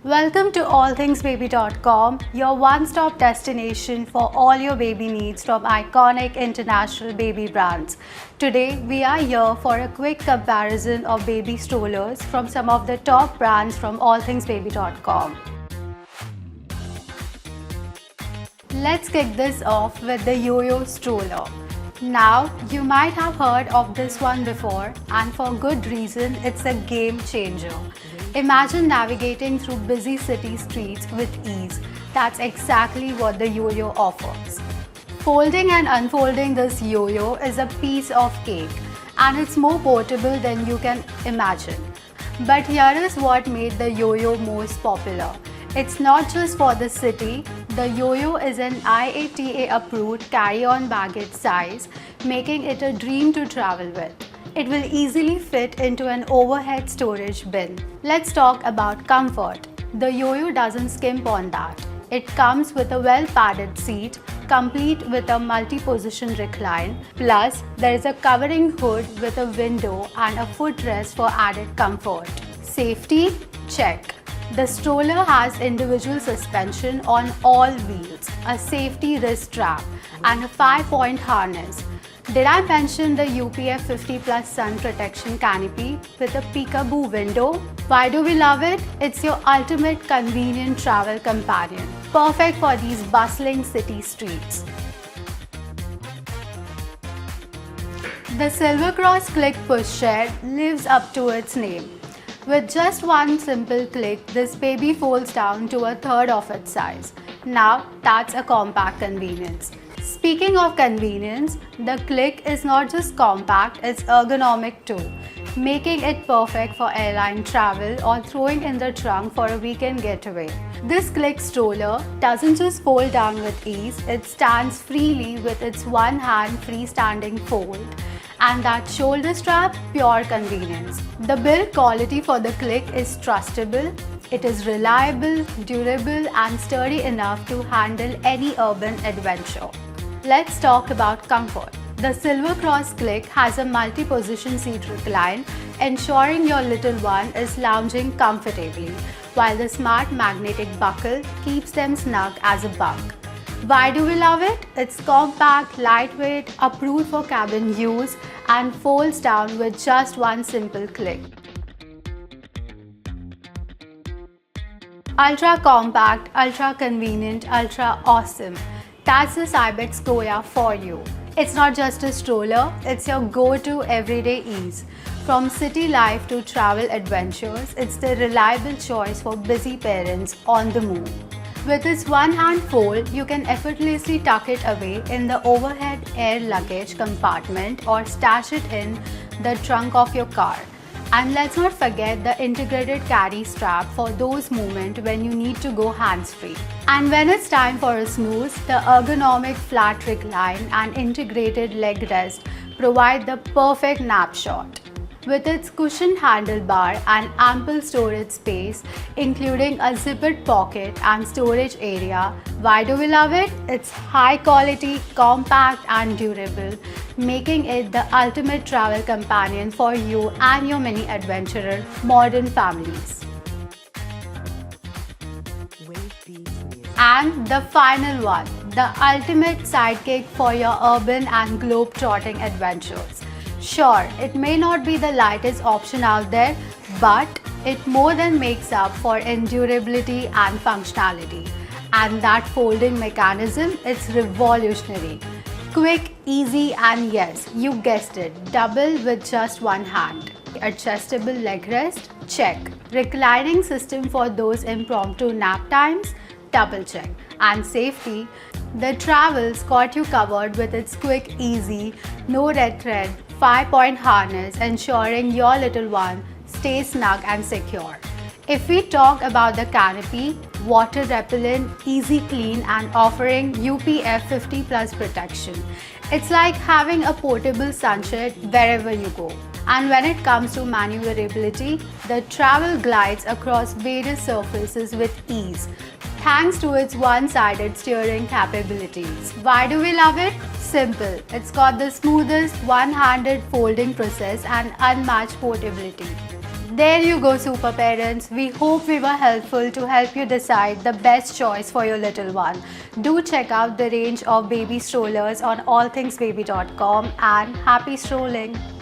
Welcome to allthingsbaby.com, your one-stop destination for all your baby needs from iconic international baby brands. Today, we are here for a quick comparison of baby strollers from some of the top brands from allthingsbaby.com. Let's kick this off with the Yo-Yo stroller. Now, you might have heard of this one before, and for good reason, it's a game changer. Imagine navigating through busy city streets with ease. That's exactly what the Yo-Yo offers. Folding and unfolding this Yo-Yo is a piece of cake, and it's more portable than you can imagine. But here is what made the Yo-Yo most popular. It's not just for the city. The Yo-Yo is an IATA approved carry-on baggage size, making it a dream to travel with. It will easily fit into an overhead storage bin. Let's talk about comfort. The Yo-Yo doesn't skimp on that. It comes with a well-padded seat, complete with a multi-position recline. Plus, there is a covering hood with a window and a footrest for added comfort. Safety? Check. The stroller has individual suspension on all wheels, a safety wrist strap, and a 5-point harness. Did I mention the UPF 50 Plus sun protection canopy with a peekaboo window? Why do we love it? It's your ultimate convenient travel companion, perfect for these bustling city streets. The Silver Cross Click Pushchair lives up to its name. With just one simple click, this baby folds down to a third of its size. Now, that's a compact convenience. Speaking of convenience, the Click is not just compact, it's ergonomic too, making it perfect for airline travel or throwing in the trunk for a weekend getaway. This Click stroller doesn't just fold down with ease, it stands freely with its one-hand freestanding fold. And that shoulder strap, pure convenience. The build quality for the Click is trustable. It is reliable, durable, and sturdy enough to handle any urban adventure. Let's talk about comfort. The Silver Cross Click has a multi-position seat recline, ensuring your little one is lounging comfortably, while the smart magnetic buckle keeps them snug as a bunk. Why do we love it? It's compact, lightweight, approved for cabin use, and folds down with just one simple click. Ultra compact, ultra convenient, ultra awesome. That's the Cybex Koya for you. It's not just a stroller, it's your go-to everyday ease. From city life to travel adventures, it's the reliable choice for busy parents on the move. With its one-hand fold, you can effortlessly tuck it away in the overhead air luggage compartment or stash it in the trunk of your car. And let's not forget the integrated carry strap for those moments when you need to go hands-free. And when it's time for a snooze, the ergonomic flat recline and integrated leg rest provide the perfect nap shot. With its cushioned handlebar and ample storage space, including a zippered pocket and storage area, why do we love it? It's high quality, compact and durable, making it the ultimate travel companion for you and your mini adventurer modern families. And the final one, the ultimate sidekick for your urban and globe-trotting adventures. Sure, it may not be the lightest option out there, but it more than makes up for endurability and functionality. And that folding mechanism, it's revolutionary. Quick, easy, and yes, you guessed it, double with just one hand. Adjustable leg rest? Check. Reclining system for those impromptu nap times? Double check. And safety? The Travels got you covered with its quick, easy, no red thread, 5-point harness, ensuring your little one stays snug and secure. If we talk about the canopy, water repellent, easy clean, and offering UPF 50 Plus protection, it's like having a portable sunshade wherever you go. And when it comes to maneuverability, the Travel glides across various surfaces with ease, thanks to its one-sided steering capabilities. Why do we love it? Simple. It's got the smoothest one-handed folding process and unmatched portability. There you go, super parents. We hope we were helpful to help you decide the best choice for your little one. Do check out the range of baby strollers on allthingsbaby.com and happy strolling.